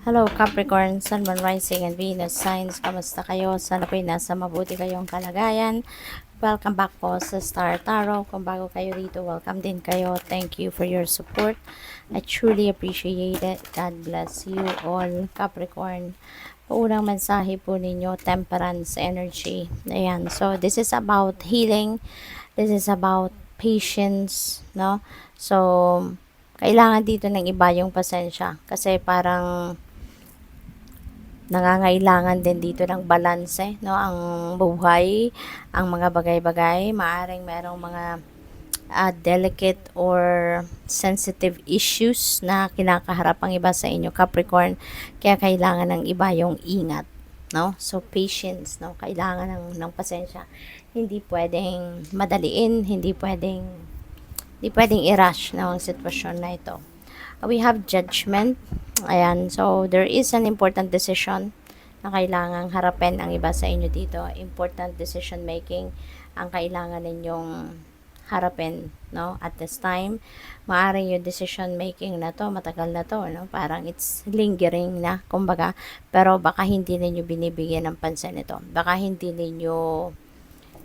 Hello Capricorn, Sun, Moon, Rising, and Venus signs. Kamusta kayo? Sana po'y nasa mabuti kayong kalagayan. Welcome back po sa Star Tarot. Kung bago kayo rito, welcome din kayo. Thank you for your support. I truly appreciate it. God bless you all, Capricorn. Unang mensahe po ninyo, temperance energy. Ayan. So, this is about healing. This is about patience, no? So, kailangan dito ng iba yung pasensya. Kasi parang nangangailangan din dito ng balanse, no? Ang buhay, ang mga bagay-bagay, maaring merong mga delicate or sensitive issues na kinakaharap ang iba sa inyo, Capricorn. Kaya kailangan ng iba yung ingat, no? So, patience, no? Kailangan ng pasensya. Hindi pwedeng madaliin, hindi pwedeng i-rush, no, ang sitwasyon na ito. We have judgment. Ayan, so there is an important decision na kailangang harapin ang iba sa inyo dito. Important decision making ang kailangan ninyong harapin, no? At this time, maaaring yung decision making na to, matagal na to, no? Parang it's lingering na, kumbaga. Pero baka hindi ninyo binibigyan ng pansin ito. Baka hindi ninyo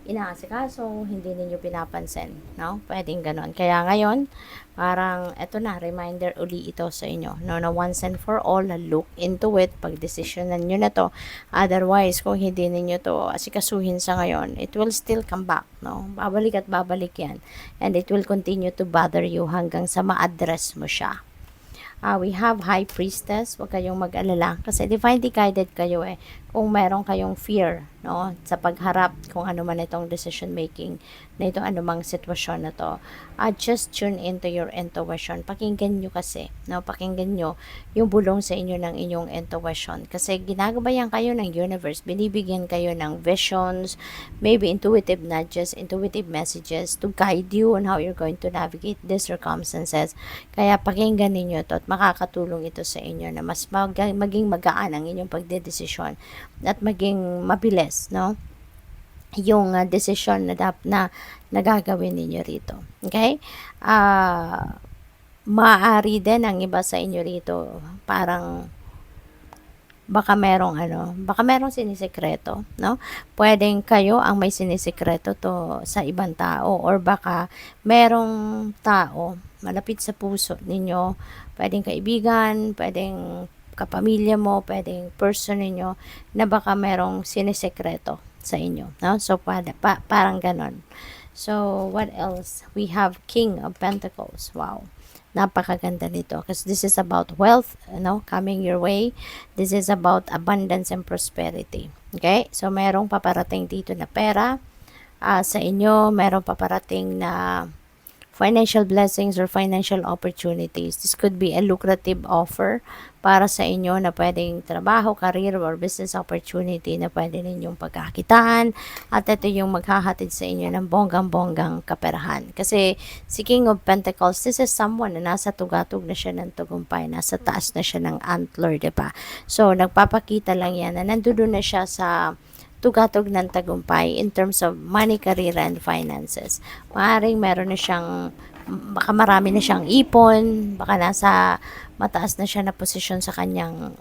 inaasikaso, hindi ninyo pinapansin, no? Pwedeng ganon. Kaya ngayon, parang eto na, reminder uli ito sa inyo, no? Na once and for all, look into it, pag-desisyonan nyo na to. Otherwise, kung hindi ninyo to asikasuhin sa ngayon, it will still come back, no? Babalik at babalik yan. And it will continue to bother you hanggang sa ma-address mo siya. We have High Priestess. Huwag kayong mag-alala kasi divinely guided kayo eh. Kung meron kayong fear, no, sa pagharap kung ano man itong decision making na itong anumang sitwasyon na to, just tune into your intuition. Pakinggan nyo kasi, no, pakinggan nyo yung bulong sa inyo ng inyong intuition kasi ginagabayan kayo ng universe, binibigyan kayo ng visions, maybe intuitive nudges, intuitive messages to guide you on how you're going to navigate these circumstances. Kaya pakinggan ninyo to at makakatulong ito sa inyo na mas maging magaan ang inyong pagdedesisyon at maging mabilis, no, yung desisyon na nagagawin ninyo rito. Okay? Maaari din ang iba sa inyo rito parang baka merong sinisekreto, no? Pwedeng kayo ang may sinisekreto to sa ibang tao or baka merong tao malapit sa puso ninyo, pwedeng kaibigan, pwedeng kapamilya mo, pwedeng person ninyo na baka merong sinisekreto sa inyo, no? So parang ganon. So what else? We have King of Pentacles. Wow. Napakaganda nito because this is about wealth, coming your way. This is about abundance and prosperity. Okay? So, merong paparating dito na pera sa inyo. Merong paparating na financial blessings or financial opportunities. This could be a lucrative offer para sa inyo na pwedeng trabaho, career, or business opportunity na pwede ninyong pagkakitaan. At ito yung maghahatid sa inyo ng bonggang-bonggang kaperahan. Kasi si King of Pentacles, this is someone na nasa tugatog na siya ng tagumpay, nasa taas na siya ng antler, diba? So, nagpapakita lang yan na nandoon na siya sa tugatog ng tagumpay in terms of money, career, and finances. Maaaring meron na siyang, baka marami na siyang ipon, baka nasa mataas na siya na posisyon sa kanyang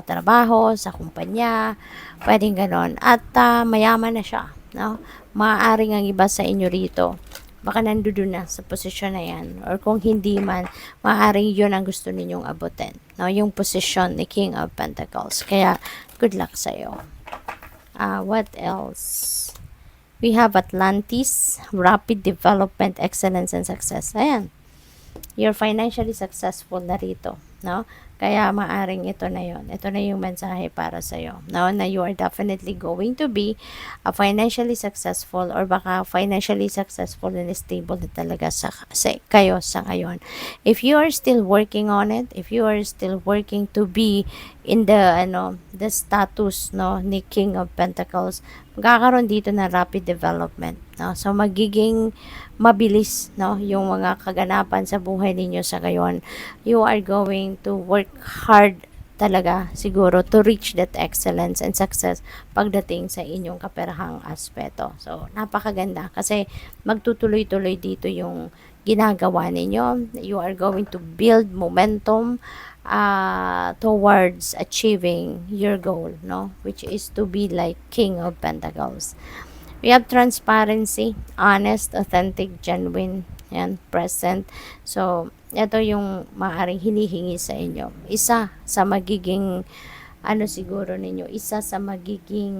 trabaho, sa kumpanya, pwedeng ganon. At mayaman na siya, no? Maaaring ang iba sa inyo rito, baka nandoon na sa posisyon na yan. Or kung hindi man, maaaring yun ang gusto ninyong abutin, no? Yung posisyon ni King of Pentacles. Kaya, good luck sa'yo. What else? We have Atlantis, rapid development, excellence, and success. Ayan. You're financially successful na rito, no? Kaya maaring ito na yon. Ito na yung mensahe para sa iyo, no? Na you are definitely going to be financially successful or baka financially successful and stable na talaga kayo sa ngayon. If you are still working on it, if you are still working to be in the status, no, ni King of Pentacles, magkakaroon dito na rapid development, no? So magiging mabilis, no, yung mga kaganapan sa buhay ninyo sa ngayon. You are going to work hard talaga siguro to reach that excellence and success pagdating sa inyong kaperahang aspeto. So, napakaganda kasi magtutuloy-tuloy dito yung ginagawa ninyo. You are going to build momentum towards achieving your goal, no? Which is to be like King of Pentacles. We have transparency, honest, authentic, genuine, yan, present. So, ito yung maaaring hinihingi sa inyo. Isa sa magiging, ano siguro ninyo, isa sa magiging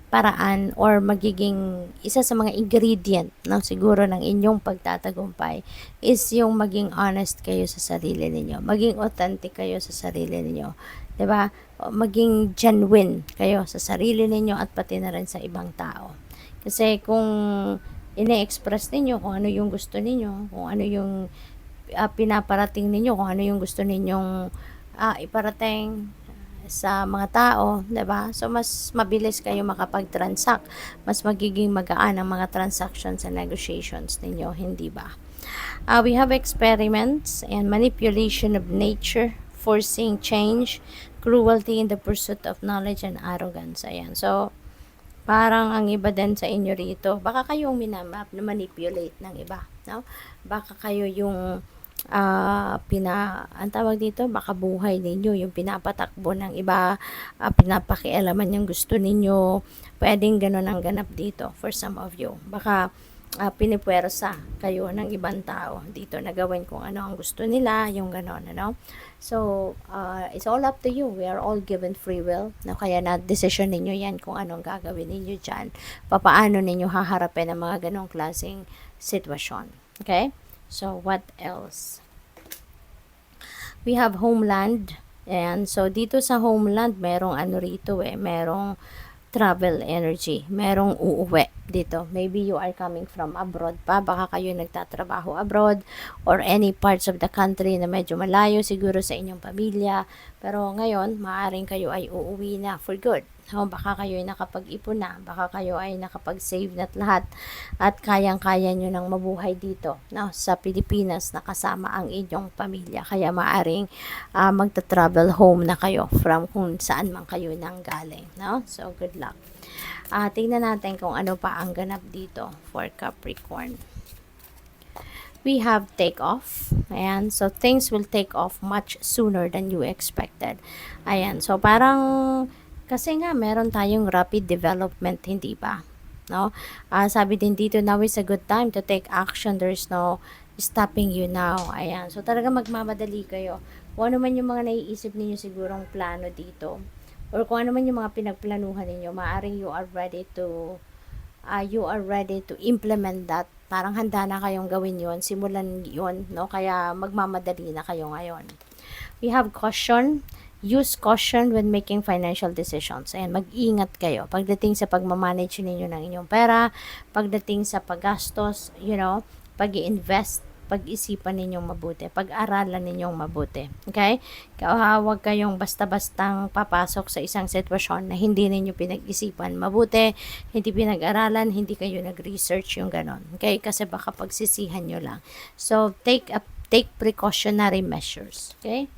paraan or magiging isa sa mga ingredient no, siguro ng inyong pagtatagumpay is yung maging honest kayo sa sarili ninyo, maging authentic kayo sa sarili ninyo, 'di ba? Maging genuine kayo sa sarili ninyo at pati na rin sa ibang tao. Kasi kung ine-express ninyo kung ano yung gusto ninyo, kung ano yung pinaparating ninyo, kung ano yung gusto ninyong iparating sa mga tao, 'di ba? So mas mabilis kayo makapag-transact, mas magiging magaan ang mga transactions and negotiations ninyo, hindi ba? We have experiments and manipulation of nature, forcing change, cruelty in the pursuit of knowledge and arrogance. Ayan. So parang ang iba din sa inyo rito, baka kayong manipulate ng iba, no? Baka kayo yung ang tawag dito, baka buhay ninyo yung pinapatakbo ng iba, pinapakialaman yung gusto ninyo, pwedeng ganun ang ganap dito for some of you. Baka pinipwersa kayo ng ibang tao dito na gawin kung ano ang gusto nila, yung ganon, ano? So, it's all up to you. We are all given free will. No? Kaya na decision ninyo yan kung anong gagawin ninyo dyan. Papaano ninyo haharapin ang mga ganong klaseng sitwasyon. Okay? So, what else? We have homeland. And so, dito sa homeland, merong ano rito merong travel energy. Merong uuwi dito. Maybe you are coming from abroad pa. Baka kayo nagtatrabaho abroad or any parts of the country na medyo malayo siguro sa inyong pamilya. Pero ngayon, maaaring kayo ay uuwi na for good. Baka kayo ay nakapag-ipon na, baka kayo ay nakapag-save na't lahat at kayang-kaya nyo nang mabuhay dito, no, sa Pilipinas na kasama ang inyong pamilya. Kaya maaring magta-travel home na kayo from kung saan man kayo nang galing, no? So, good luck. Tingnan natin kung ano pa ang ganap dito for Capricorn. We have take off. Ayan. So, things will take off much sooner than you expected. Ayan. So, parang kasi nga, meron tayong rapid development, hindi ba? No? Sabi din dito, now is a good time to take action. There's no stopping you now. Ayan. So, talaga magmamadali kayo. Kung ano man yung mga naiisip ninyo sigurong plano dito, or kung ano man yung mga pinagplanuhan ninyo, maaaring you are ready to implement that. Parang handa na kayong gawin yon, simulan yon, no? Kaya magmamadali na kayo ngayon. We have caution. Use caution when making financial decisions. Ayan, mag-ingat kayo pagdating sa pagmamanage ninyo ng inyong pera, pagdating sa paggastos, pag-i-invest, pag-isipan ninyong mabuti, pag-aralan ninyong mabuti. Okay? Huwag kayong basta-bastang papasok sa isang sitwasyon na hindi ninyo pinag-isipan mabuti, hindi pinag-aralan, hindi kayo nag-research, yung ganon. Okay? Kasi baka pagsisihan nyo lang. So, take precautionary measures. Okay?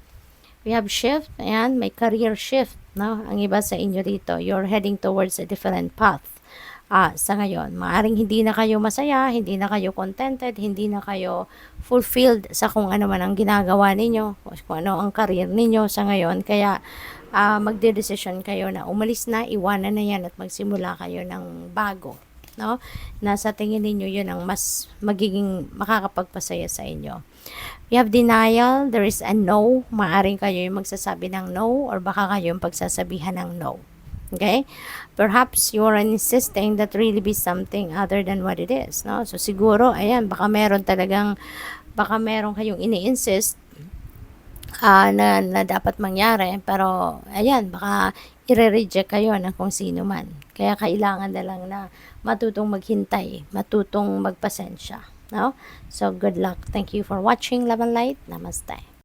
We have shift. Ayan, may career shift. No? Ang iba sa inyo dito, you're heading towards a different path. Sa ngayon, maaring hindi na kayo masaya, hindi na kayo contented, hindi na kayo fulfilled sa kung ano man ang ginagawa ninyo, kung ano ang career ninyo sa ngayon. Kaya, magde-decision kayo na umalis na, iwanan na yan at magsimula kayo ng bago. No? Nasa tingin ninyo yun ang mas magiging makakapagpasaya sa inyo. We have denial. There is a no. Maaring kayo yung magsasabi ng no or baka kayo yung pagsasabihan ng no. Okay? Perhaps you are insisting that really be something other than what it is. No? So siguro, ayan, baka meron kayong ini-insist na dapat mangyari. Pero, ayan, baka i-reject kayo ng kung sino man. Kaya kailangan na lang na matutong maghintay, matutong magpasensya. No? So, good luck. Thank you for watching Love and Light. Namaste.